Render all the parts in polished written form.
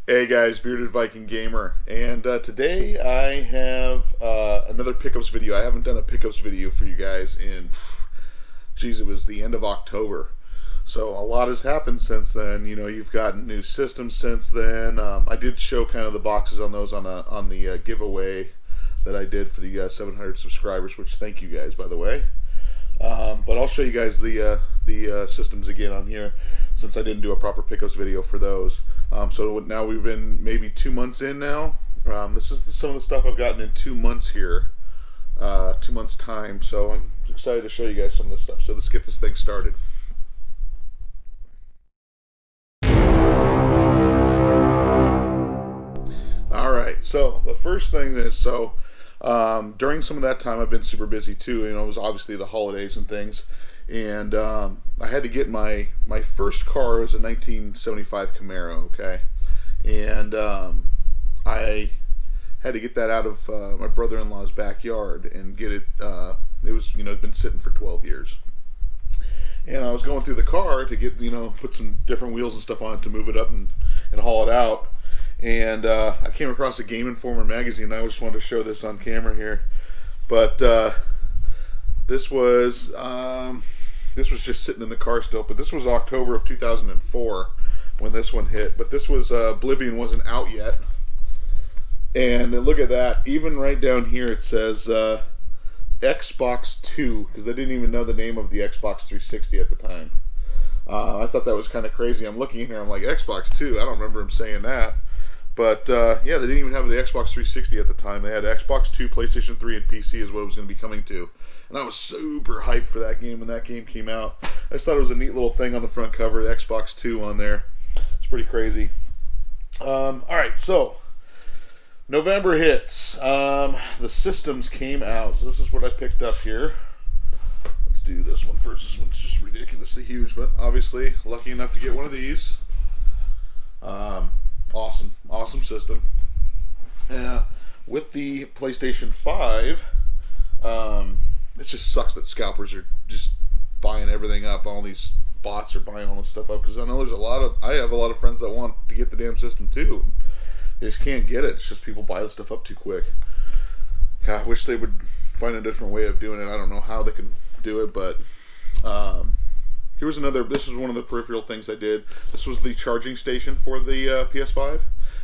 Hey guys, Bearded Viking Gamer, and today I have another pickups video. I haven't done a pickups video for you guys in, geez, it was the end of October. So a lot has happened since then. You know, you've gotten new systems since then. I did show kind of the boxes on those on the giveaway that I did for the 700 subscribers, which thank you guys, by the way. But I'll show you guys the systems again on here, since I didn't do a proper pickups video for those. So now we've been maybe 2 months in now. This is some of the stuff I've gotten in 2 months here, 2 months time. So I'm excited to show you guys some of this stuff. So let's get this thing started. All right. So the first thing is during some of that time, I've been super busy too. You know, it was obviously the holidays and things, and I had to get my first car. It was a 1975 Camaro, okay, and I had to get that out of my brother-in-law's backyard and get it. It was, it'd been sitting for 12 years, and I was going through the car to get, put some different wheels and stuff on it to move it up and haul it out. And I came across a Game Informer magazine, and I just wanted to show this on camera here. But this was just sitting in the car still. But this was October of 2004 when this one hit. But this was Oblivion wasn't out yet. And look at that. Even right down here it says Xbox 2, because they didn't even know the name of the Xbox 360 at the time. I thought that was kind of crazy. I'm looking in here, I'm like, Xbox 2? I don't remember him saying that. But yeah, they didn't even have the Xbox 360 at the time. They had Xbox 2, PlayStation 3, and PC is what it was going to be coming to. And I was super hyped for that game when that game came out. I just thought it was a neat little thing on the front cover, the Xbox 2 on there. It's pretty crazy. Alright, so November hits. The systems came out. So this is what I picked up here. Let's do this one first. This one's just ridiculously huge, but obviously lucky enough to get one of these. Awesome system. With the PlayStation 5, it just sucks that scalpers are just buying everything up. All these bots are buying all this stuff up, because I know I have a lot of friends that want to get the damn system too. They just can't get it. It's just people buy this stuff up too quick. God, I wish they would find a different way of doing it. I don't know how they can do it, but here was another. This is one of the peripheral things I did. This was the charging station for the PS5.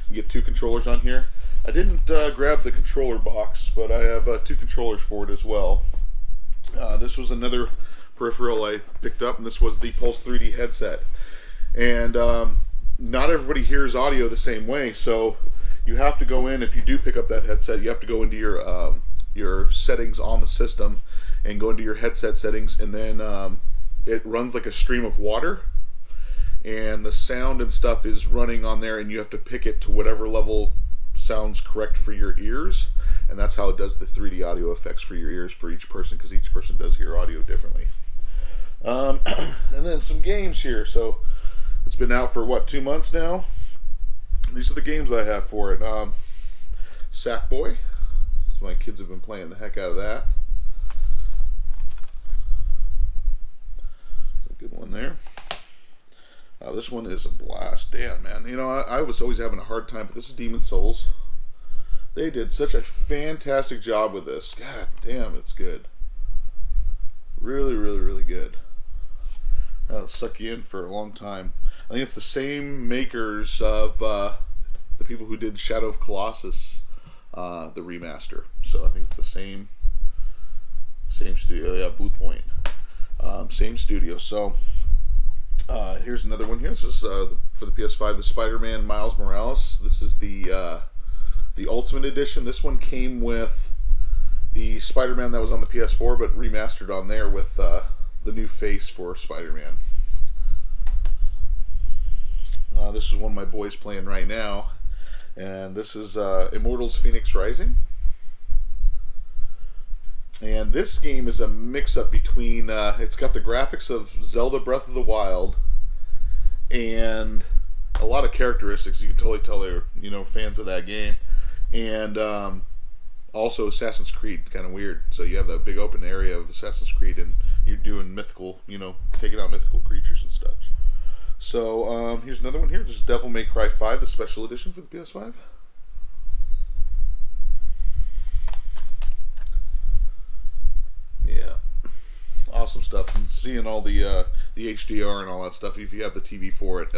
You get 2 controllers on here. I didn't grab the controller box, but I have 2 controllers for it as well. This was another peripheral I picked up, and this was the Pulse 3D headset. And not everybody hears audio the same way, so you have to go in. If you do pick up that headset, you have to go into your settings on the system and go into your headset settings, and then it runs like a stream of water, and the sound and stuff is running on there, and you have to pick it to whatever level sounds correct for your ears, and that's how it does the 3D audio effects for your ears for each person, because each person does hear audio differently. And then some games here. So it's been out for what, 2 months now? These are the games that I have for it. Sackboy. So my kids have been playing the heck out of that. Good one there. This one is a blast. Damn, man. I was always having a hard time, but this is Demon Souls. They did such a fantastic job with this. God damn, it's good. Really, really, really good. That'll suck you in for a long time. I think it's the same makers of the people who did Shadow of Colossus, the remaster. So I think it's the same studio. Yeah, Blue Point. Same studio. So here's another one here. This is for the PS5, the Spider-Man Miles Morales. This is the Ultimate Edition. This one came with the Spider-Man that was on the PS4, but remastered on there with the new face for Spider-Man. This is one of my boys playing right now, and this is Immortals Phoenix Rising. And this game is a mix-up between, it's got the graphics of Zelda Breath of the Wild and a lot of characteristics. You can totally tell they're, fans of that game. And also Assassin's Creed, kind of weird. So you have that big open area of Assassin's Creed, and you're doing mythical, taking out mythical creatures and such. So here's another one here. This is Devil May Cry 5, the special edition for the PS5. Yeah, awesome stuff. And seeing all the HDR and all that stuff, if you have the TV for it,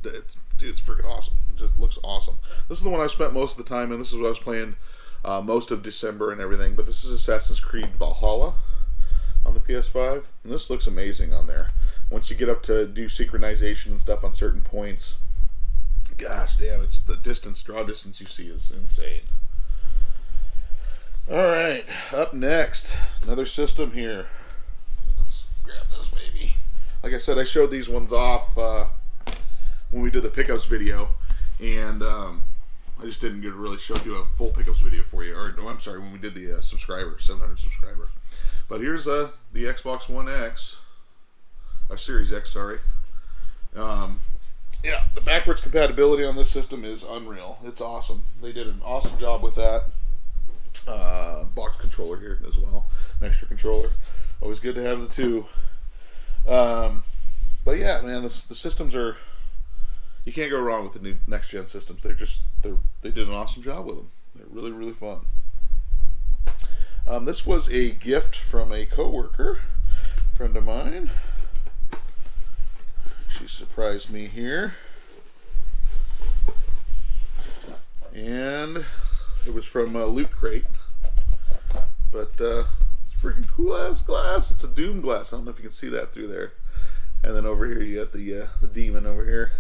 it's freaking awesome. It just looks awesome. This is the one I spent most of the time in. This is what I was playing most of December and everything. But this is Assassin's Creed Valhalla on the PS5, and this looks amazing on there. Once you get up to do synchronization and stuff on certain points, gosh damn, it's the draw distance you see is insane. Alright, up next, another system here. Let's grab this baby. Like I said, I showed these ones off when we did the pickups video, and I just didn't get to really show you a full pickups video for you. Or, no, I'm sorry, when we did the 700 subscriber. But here's the Xbox One X, or Series X, sorry. Yeah, the backwards compatibility on this system is unreal. It's awesome. They did an awesome job with that. Box controller here as well, an extra controller. Always good to have the two. But yeah, man, the systems are, you can't go wrong with the new next gen systems. They did an awesome job with them. They're really, really fun. This was a gift from a coworker, friend of mine. She surprised me here, and it was from Loot Crate. But it's freaking cool ass glass. It's a Doom glass. I don't know if you can see that through there. And then over here you got the demon over here.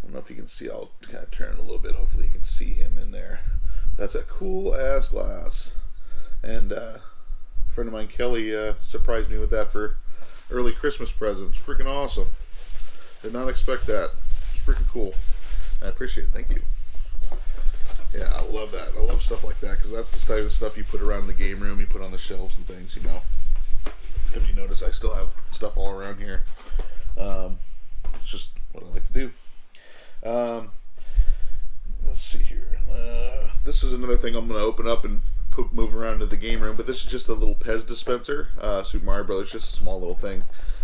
I don't know if you can see. I'll kind of turn it a little bit. Hopefully you can see him in there. That's a cool ass glass. And a friend of mine, Kelly, surprised me with that for early Christmas presents. Freaking awesome. Did not expect that. It's freaking cool. I appreciate it. Thank you. Yeah, I love that. I love stuff like that because that's the type of stuff you put around in the game room, you put on the shelves and things, you know. If you notice, I still have stuff all around here. It's just what I like to do. Let's see here. This is another thing I'm going to open up and move around to the game room, but this is just a little Pez dispenser. Super Mario Brothers, just a small little thing.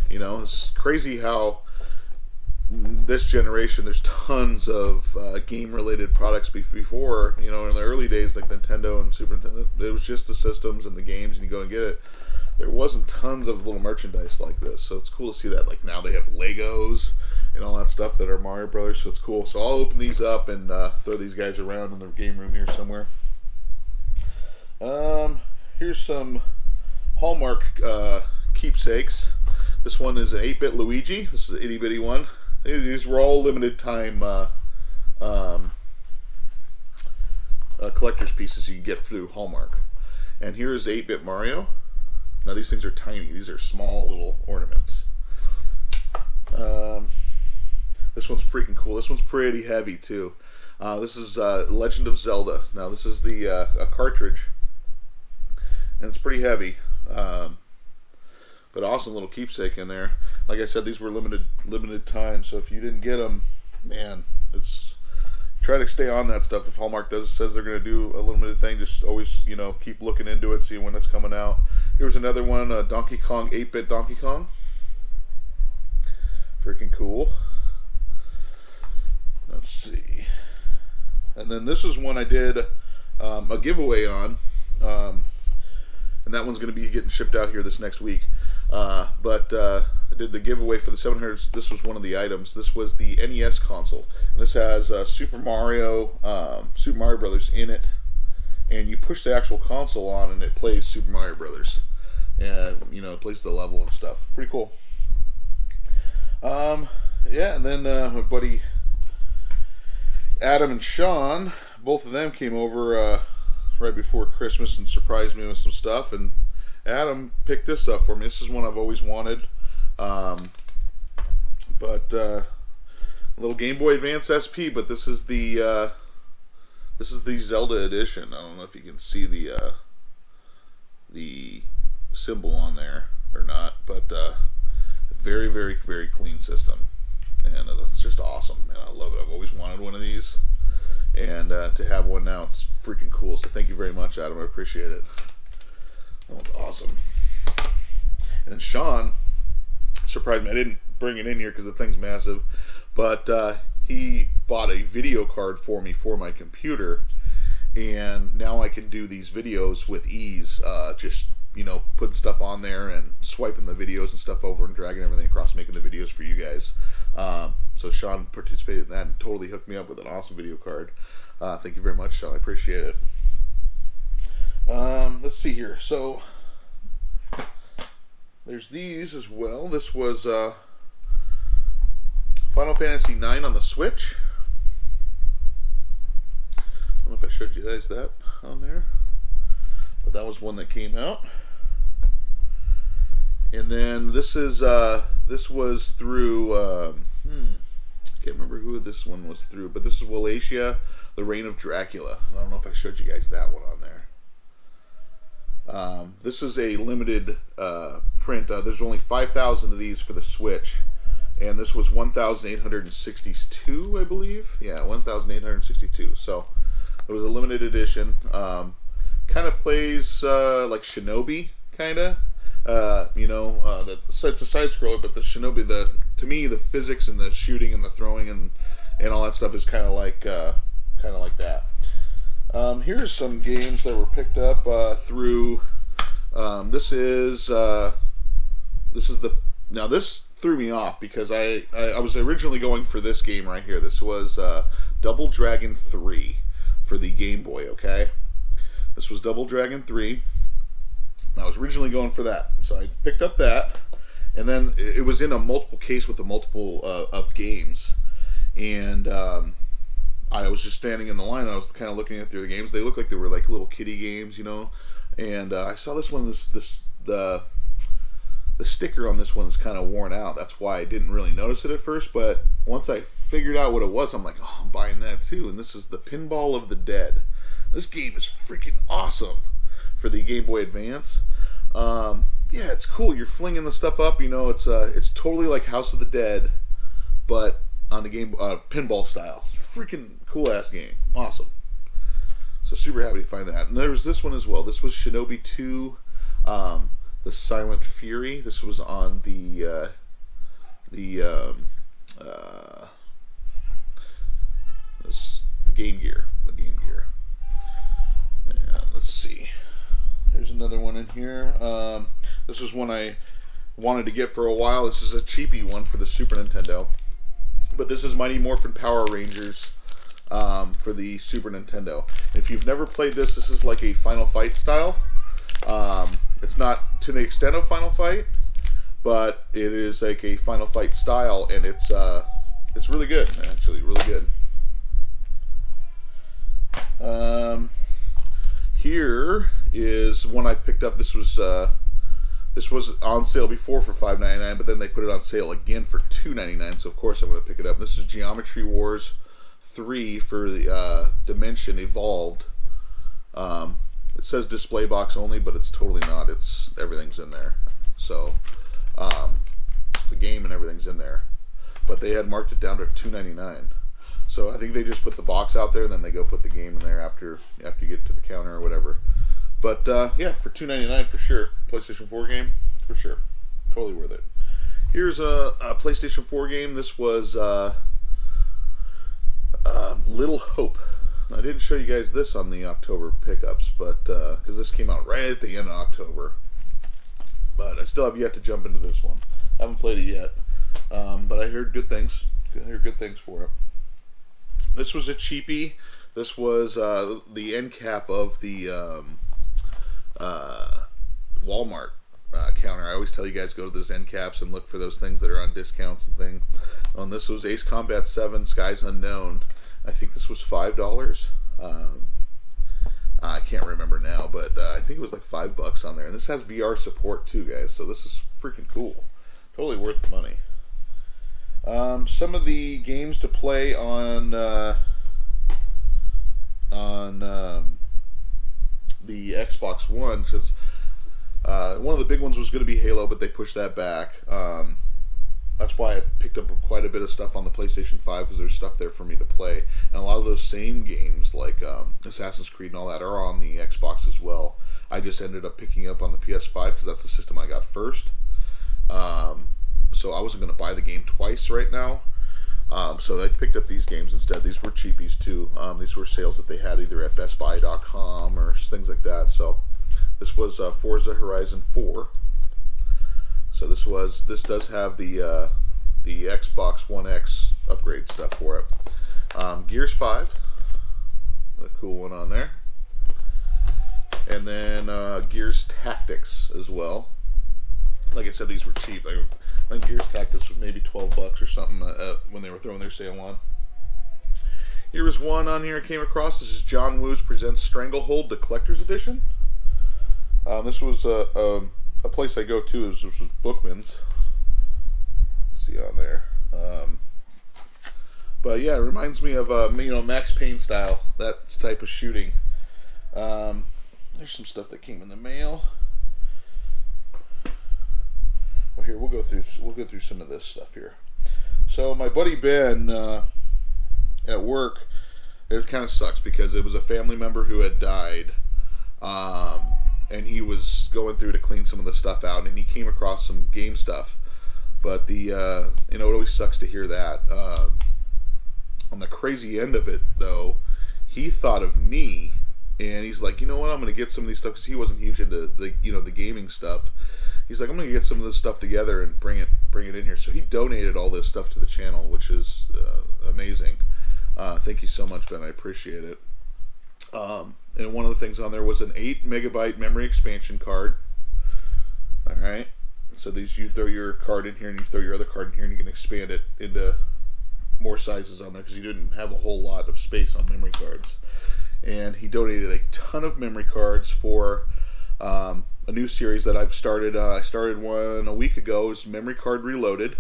You know, it's crazy how this generation there's tons of game-related products. Before, you know, in the early days, like Nintendo and Super Nintendo, it was just the systems and the games, and you go and get it. There wasn't tons of little merchandise like this, so it's cool to see that. Like now they have Legos and all that stuff that are Mario Brothers, so it's cool. So I'll open these up and throw these guys around in the game room here somewhere. Here's some Hallmark keepsakes. This one is an 8-bit Luigi. This is an itty bitty one. These were all limited time collector's pieces you can get through Hallmark. And here's 8-bit Mario. Now these things are tiny. These are small little ornaments. This one's freaking cool. This one's pretty heavy too. This is Legend of Zelda. Now this is the a cartridge, and it's pretty heavy. But awesome little keepsake in there. Like I said, these were limited time, so if you didn't get them, man, it's try to stay on that stuff. If Hallmark says they're going to do a limited thing, just always, you know, keep looking into it, see when it's coming out. Here's another one, Donkey Kong, 8-bit Donkey Kong. Freaking cool. Let's see. And then this is one I did a giveaway on, and that one's going to be getting shipped out here this next week. But I did the giveaway for the 700. This was one of the items. This was the NES console. And this has Super Mario Brothers in it, and you push the actual console on, and it plays Super Mario Brothers, and you know, it plays the level and stuff. Pretty cool. Yeah, and then my buddy Adam and Sean, both of them came over right before Christmas and surprised me with some stuff. And Adam picked this up for me. This is one I've always wanted. But a little Game Boy Advance SP, but this is the Zelda edition. I don't know if you can see the symbol on there or not, but very, very, very clean system, and it's just awesome, man. I love it. I've always wanted one of these, and to have one now, it's freaking cool. So thank you very much, Adam. I appreciate it. That one's awesome. And Sean surprised me. I didn't bring it in here because the thing's massive. But he bought a video card for me for my computer, and now I can do these videos with ease. Just putting stuff on there and swiping the videos and stuff over and dragging everything across, making the videos for you guys. So Sean participated in that and totally hooked me up with an awesome video card. Thank you very much, Sean. I appreciate it. Let's see here. So there's these as well. This was Final Fantasy IX on the Switch. I don't know if I showed you guys that on there, but that was one that came out. And then this is this was through I can't remember who this one was through, but this is Wallachia, The Reign of Dracula. I don't know if I showed you guys that one on there. This is a limited print. There's only 5,000 of these for the Switch, and this was 1,862, I believe. Yeah, 1,862. So it was a limited edition. Kind of plays like Shinobi, kind of. It's a side scroller, but the Shinobi, to me, the physics and the shooting and the throwing and all that stuff is kind of like that. Here's some games that were picked up through. This threw me off because I was originally going for this game right here. This was Double Dragon 3 for the Game Boy. Okay, this was Double Dragon 3. I was originally going for that, so I picked up that, and then it was in a multiple case with a multiple of games, and I was just standing in the line, and I was kind of looking through the games. They looked like they were like little kiddie games, and I saw this one. The sticker on this one is kind of worn out. That's why I didn't really notice it at first, but once I figured out what it was, I'm like, oh, I'm buying that too. And this is the Pinball of the Dead. This game is freaking awesome for the Game Boy Advance. Yeah, it's cool. You're flinging the stuff up. It's totally like House of the Dead, but on the game pinball style. Freaking cool ass game. Awesome. So super happy to find that. And there was this one as well. This was Shinobi 2, The Silent Fury. This was on the Game Gear. The Game Gear. Yeah, let's see. There's another one in here. This was one I wanted to get for a while. This is a cheapy one for the Super Nintendo. But this is Mighty Morphin Power Rangers for the Super Nintendo. If you've never played this, this is like a Final Fight style. It's not to the extent of Final Fight, but it is like a Final Fight style, and it's really good, actually, really good. Here is one I've picked up. This was on sale before for $5.99, but then they put it on sale again for $2.99. So of course I'm going to pick it up. This is Geometry Wars 3 for the Dimension Evolved. It says display box only, but it's totally not. Everything's in there. So the game and everything's in there, but they had marked it down to $2.99. So I think they just put the box out there, and then they go put the game in there after you get to the counter or whatever. But yeah, for $2.99 for sure. PlayStation 4 game for sure, totally worth it. Here's a PlayStation 4 game. This was Little Hope. I didn't show you guys this on the October pickups, but because this came out right at the end of October. But I still have yet to jump into this one. I haven't played it yet, but I heard good things. I heard good things for it. This was a cheapie. This was the end cap of the Walmart counter. I always tell you guys go to those end caps and look for those things that are on discounts and things. And this was Ace Combat 7 Skies Unknown. I think this was $5. I can't remember now, but I think it was like $5 on there. And this has VR support too, guys. So this is freaking cool. Totally worth the money. Some of the games to play on the Xbox One, since one of the big ones was going to be Halo, but they pushed that back. That's why I picked up quite a bit of stuff on the PlayStation 5, because there's stuff there for me to play. And a lot of those same games, like Assassin's Creed and all that, are on the Xbox as well. I just ended up picking up on the PS5 because that's the system I got first. so I wasn't going to buy the game twice right now. So I picked up these games instead. These were cheapies too. These were sales that they had either at BestBuy.com or things like that. So this was Forza Horizon 4. So this does have the Xbox One X upgrade stuff for it. Gears 5, the cool one on there, and then Gears Tactics as well. Like I said, these were cheap. I think Gears Tactics was maybe $12 or something when they were throwing their sale on. Here was one on here I came across. This is John Woo's Presents Stranglehold, the Collector's Edition. This was a place I go to. This was Bookman's. Let's see on there. But yeah, it reminds me of Max Payne style, that type of shooting. There's some stuff that came in the mail. Well, here we'll go through some of this stuff here. So my buddy Ben at work, it kind of sucks because it was a family member who had died, and he was going through to clean some of the stuff out, and he came across some game stuff. But it always sucks to hear that. On the crazy end of it, though, he thought of me, and he's like, you know what, I'm going to get some of these stuff, because he wasn't huge into the gaming stuff. He's like, I'm going to get some of this stuff together and bring it in here. So he donated all this stuff to the channel, which is amazing. Thank you so much, Ben. I appreciate it. And one of the things on there was an 8 megabyte memory expansion card. All right. So you throw your card in here, and you throw your other card in here, and you can expand it into more sizes on there, because you didn't have a whole lot of space on memory cards. And he donated a ton of memory cards for a new series that I've started. I started one a week ago. It's Memory Card Reloaded,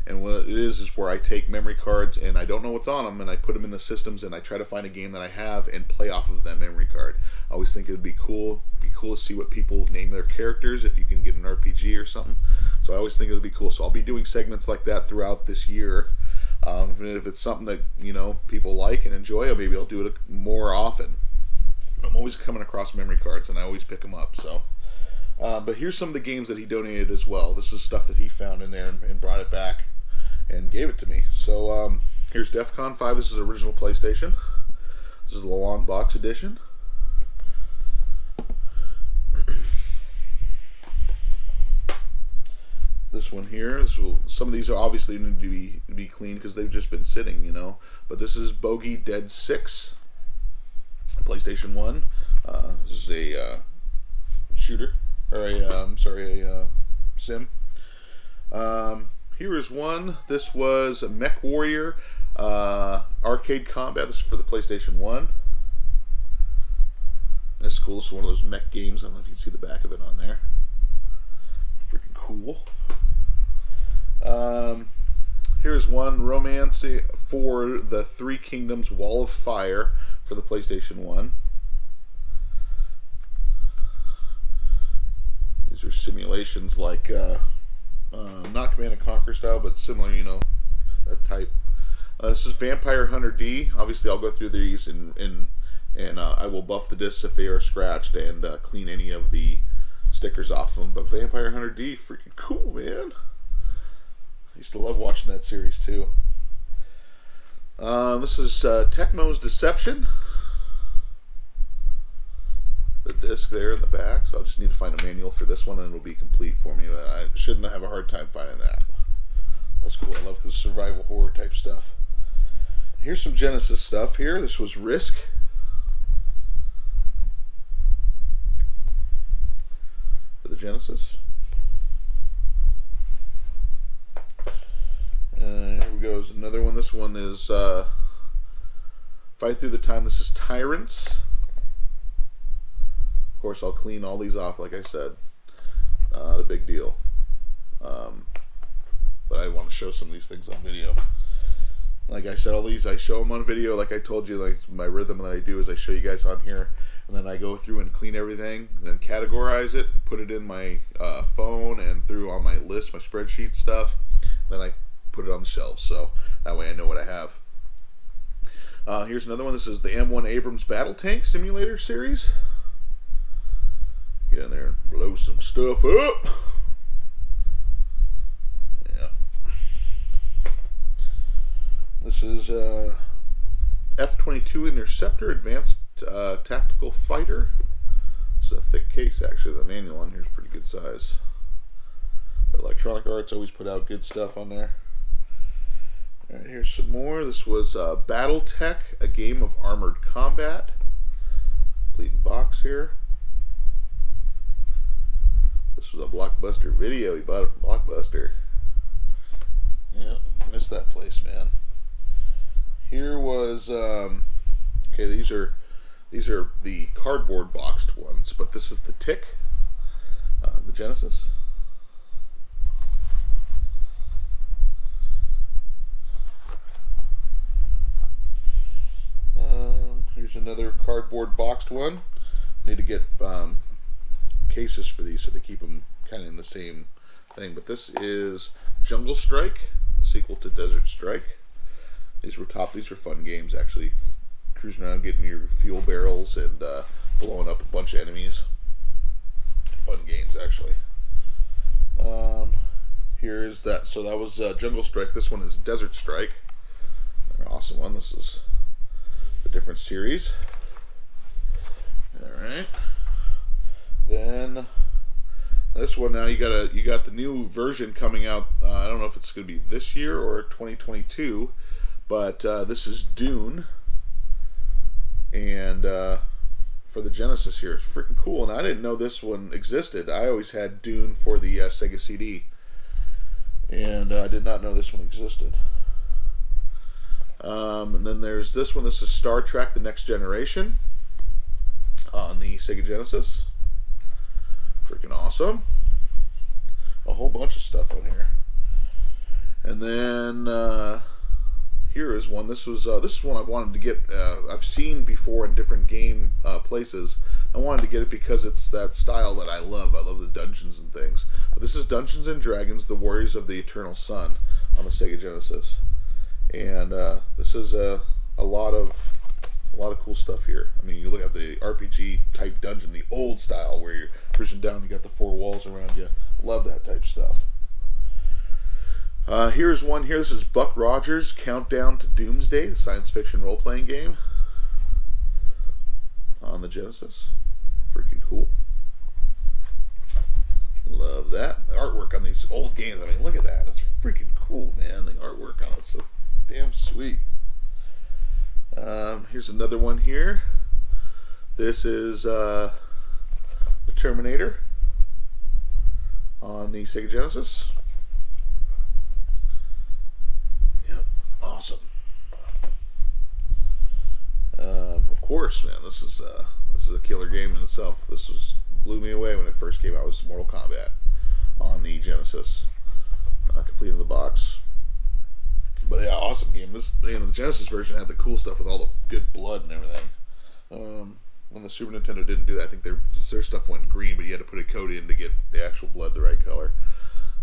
and what it is where I take memory cards and I don't know what's on them, and I put them in the systems, and I try to find a game that I have and play off of that memory card. I always think it would be cool. To see what people name their characters, if you can get an RPG or something. So I always think it would be cool. So I'll be doing segments like that throughout this year. And if it's something that people like and enjoy, maybe I'll do it more often. I'm always coming across memory cards, and I always pick them up. So, but here's some of the games that he donated as well. This is stuff that he found in there and brought it back and gave it to me. So here's DEFCON 5. This is original PlayStation. This is the long box edition. This one here, some of these are obviously need to be cleaned because they've just been sitting, But this is Bogey Dead 6, PlayStation 1. This is a shooter, or a sim. Here is one. This was Mech Warrior Arcade Combat. This is for the PlayStation 1. That's cool. This is one of those mech games. I don't know if you can see the back of it on there. Freaking cool. Here's one, Romance for the Three Kingdoms Wall of Fire for the PlayStation 1. These are simulations like not Command and Conquer style, but similar, that type. This is Vampire Hunter D. Obviously, I'll go through these and I will buff the discs if they are scratched and clean any of the stickers off them. But Vampire Hunter D, freaking cool, man. I used to love watching that series too. This is Tecmo's Deception. The disc there in the back. So I'll just need to find a manual for this one, and it'll be complete for me. I shouldn't have a hard time finding that. That's cool. I love the survival horror type stuff. Here's some Genesis stuff here. This was Risk. For the Genesis. Here we go. Another one. This one is Fight Through the Time. This is Tyrants. Of course, I'll clean all these off, like I said. Not a big deal. But I want to show some of these things on video. Like I said, all these, I show them on video. Like I told you, like my rhythm that I do is I show you guys on here, and then I go through and clean everything, and then categorize it, put it in my phone and through on my list, my spreadsheet stuff. Then I put it on the shelves, so that way I know what I have. Here's another one. This is the M1 Abrams Battle Tank Simulator series. Get in there and blow some stuff up. Yeah. This is F-22 Interceptor Advanced Tactical Fighter. It's a thick case, actually. The manual on here is pretty good size. Electronic Arts always put out good stuff on there. Alright, here's some more. This was Battletech, a game of armored combat. Complete box here. This was a Blockbuster video. He bought it from Blockbuster. Yeah, missed that place, man. Here was okay. These are the cardboard boxed ones, but this is the Tick, the Genesis. Here's another cardboard boxed one. Need to get cases for these so they keep them kind of in the same thing. But this is Jungle Strike, the sequel to Desert Strike. These were fun games, actually. Cruising around, getting your fuel barrels and blowing up a bunch of enemies. Fun games, actually. Here is that. So that was Jungle Strike. This one is Desert Strike. Another awesome one. This is a different series. All right. Then this one now you got the new version coming out. I don't know if it's going to be this year or 2022, but this is Dune, and for the Genesis here, it's freaking cool. And I didn't know this one existed. I always had Dune for the Sega CD, and I did not know this one existed. And then there's this one. This is Star Trek: The Next Generation on the Sega Genesis. Freaking awesome. A whole bunch of stuff on here. And then here is one. This is one I wanted to get. I've seen before in different game places. I wanted to get it because it's that style that I love. I love the dungeons and things. But this is Dungeons and Dragons: The Warriors of the Eternal Sun on the Sega Genesis. And this is a lot of cool stuff here. I mean, you look at the RPG type dungeon, the old style where you're cruising down, you got the four walls around you. Love that type stuff. Here's one here. This is Buck Rogers' Countdown to Doomsday, the science fiction role-playing game on the Genesis. Freaking cool. Love that. The artwork on these old games, I mean, look at that. It's freaking cool, man. The artwork on it's so damn sweet. Here's another one here. This is the Terminator on the Sega Genesis. Yep, awesome. Of course, man. This is a killer game in itself. Blew me away when it first came out. It was Mortal Kombat on the Genesis, complete in the box. But yeah, awesome game. This, the Genesis version had the cool stuff with all the good blood and everything. When the Super Nintendo didn't do that, I think their stuff went green, but you had to put a code in to get the actual blood the right color.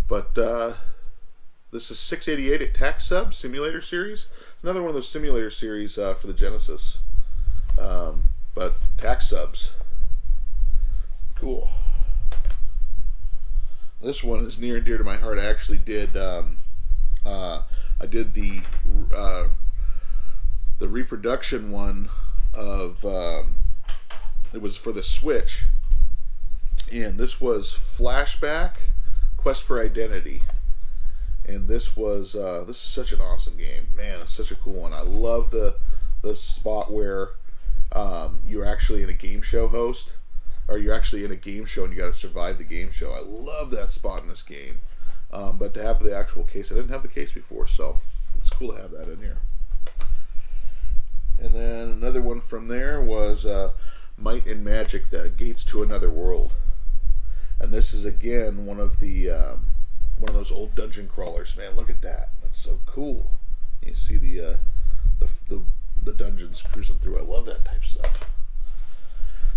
But this is 688 Attack Sub Simulator Series. It's another one of those simulator series for the Genesis. But Attack Subs. Cool. This one is near and dear to my heart. I actually did I did the reproduction one of it was for the Switch, and this was Flashback Quest for Identity, and this is such an awesome game, man. It's such a cool one. I love the spot where you're actually in a game show host, or you're actually in a game show and you got to survive the game show. I love that spot in this game. But to have the actual case, I didn't have the case before, so it's cool to have that in here. And then another one from there was Might and Magic: The Gates to Another World, and this is again one of those old dungeon crawlers. Man, look at that! That's so cool. You see the dungeons cruising through. I love that type of stuff.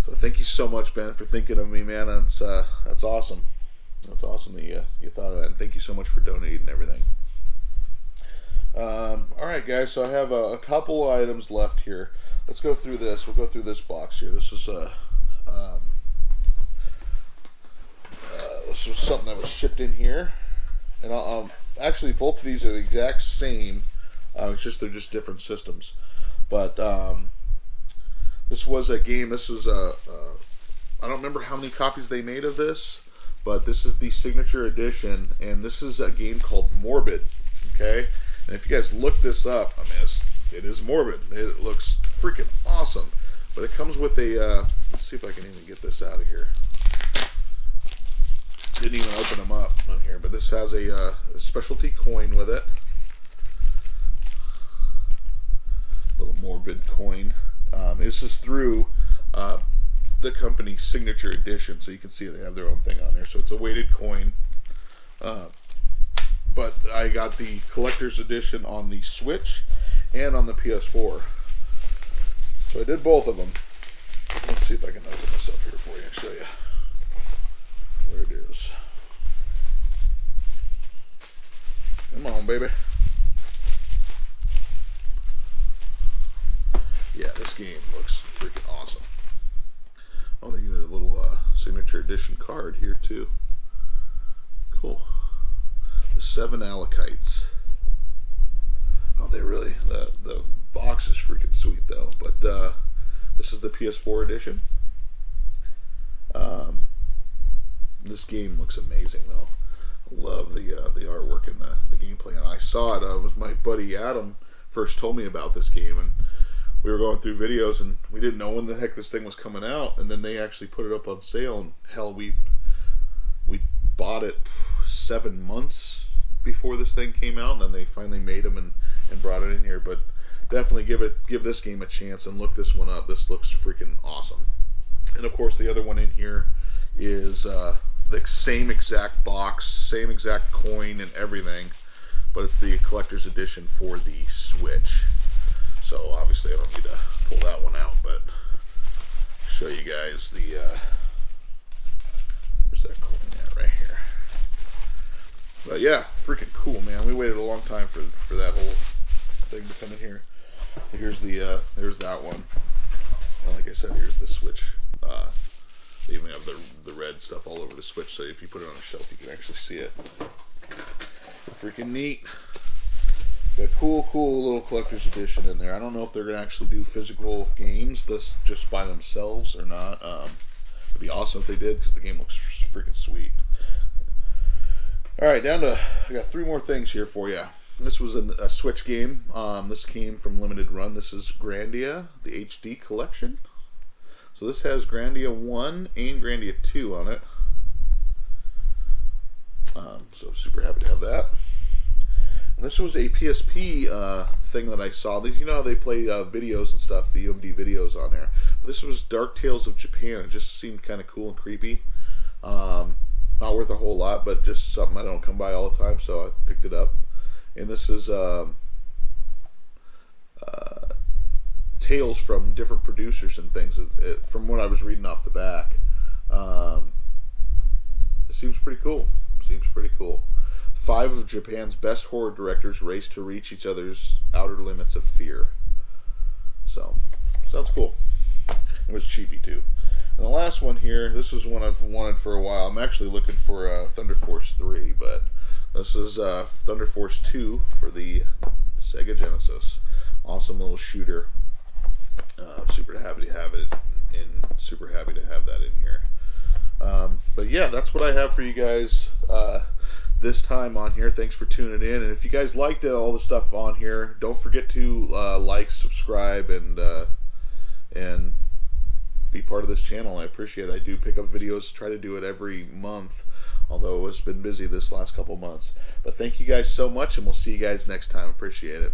So thank you so much, Ben, for thinking of me, man. That's awesome. That's awesome that you thought of that, and thank you so much for donating and everything. Alright, guys, so I have a couple items left here. Let's go through this. We'll go through this box here. This is this was something that was shipped in here. And actually, both of these are the exact same It's just they're just different systems. But this was a game. This was I don't remember how many copies they made of this, but this is the signature edition, and this is a game called Morbid. Okay, and if you guys look this up, I mean, it is Morbid. It looks freaking awesome. But it comes with a. Let's see if I can even get this out of here. Didn't even open them up on here, but this has a specialty coin with it. Little Morbid coin. This is through the company's signature edition, so you can see they have their own thing on there. So it's a weighted coin. But I got the collector's edition on the Switch and on the PS4. So I did both of them. Let's see if I can open this up here for you and show you where it is. Come on, baby. Yeah, this game looks freaking awesome. Oh, they get a little signature edition card here too. Cool. The 7 Alakites. Oh, they really, the box is freaking sweet though. But this is the PS4 edition. This game looks amazing though. I love the artwork and the gameplay. And I saw it. It was my buddy Adam first told me about this game, and we were going through videos, and we didn't know when the heck this thing was coming out. And then they actually put it up on sale, and hell, we bought it 7 months before this thing came out, and then they finally made them and brought it in here. But definitely give this game a chance and look this one up. This looks freaking awesome. And of course, the other one in here is the same exact box, same exact coin and everything, but it's the collector's edition for the Switch. So obviously I don't need to pull that one out, but show you guys the where's that coin at? Right here. But yeah, freaking cool, man. We waited a long time for that whole thing to come in here. Here's there's that one. Well, like I said, here's the Switch. They even have the red stuff all over the Switch, so if you put it on a shelf, you can actually see it. Freaking neat. Got a cool little collector's edition in there. I don't know if they're going to actually do physical games this just by themselves or not. It'd be awesome if they did, because the game looks freaking sweet. Alright, I got 3 more things here for you. This was a Switch game. This came from Limited Run. This is Grandia, the HD collection. So this has Grandia 1 and Grandia 2 on it. So super happy to have that. And this was a PSP thing that I saw. You know how they play videos and stuff, VOD videos on there. But this was Dark Tales of Japan. It just seemed kind of cool and creepy. Not worth a whole lot, but just something I don't come by all the time, so I picked it up. And this is tales from different producers and things. From what I was reading off the back, it seems pretty cool. 5 of Japan's best horror directors race to reach each other's outer limits of fear. So, sounds cool. It was cheapy too. And the last one here, this is one I've wanted for a while. I'm actually looking for Thunder Force 3, but this is Thunder Force 2 for the Sega Genesis. Awesome little shooter. Super happy to have it, and super happy to have that in here. But yeah, that's what I have for you guys this time on here. Thanks for tuning in, and if you guys liked it, all the stuff on here, don't forget to like, subscribe, and be part of this channel. I appreciate it. I do pick up videos, try to do it every month, although it's been busy this last couple months. But thank you guys so much, and we'll see you guys next time. Appreciate it.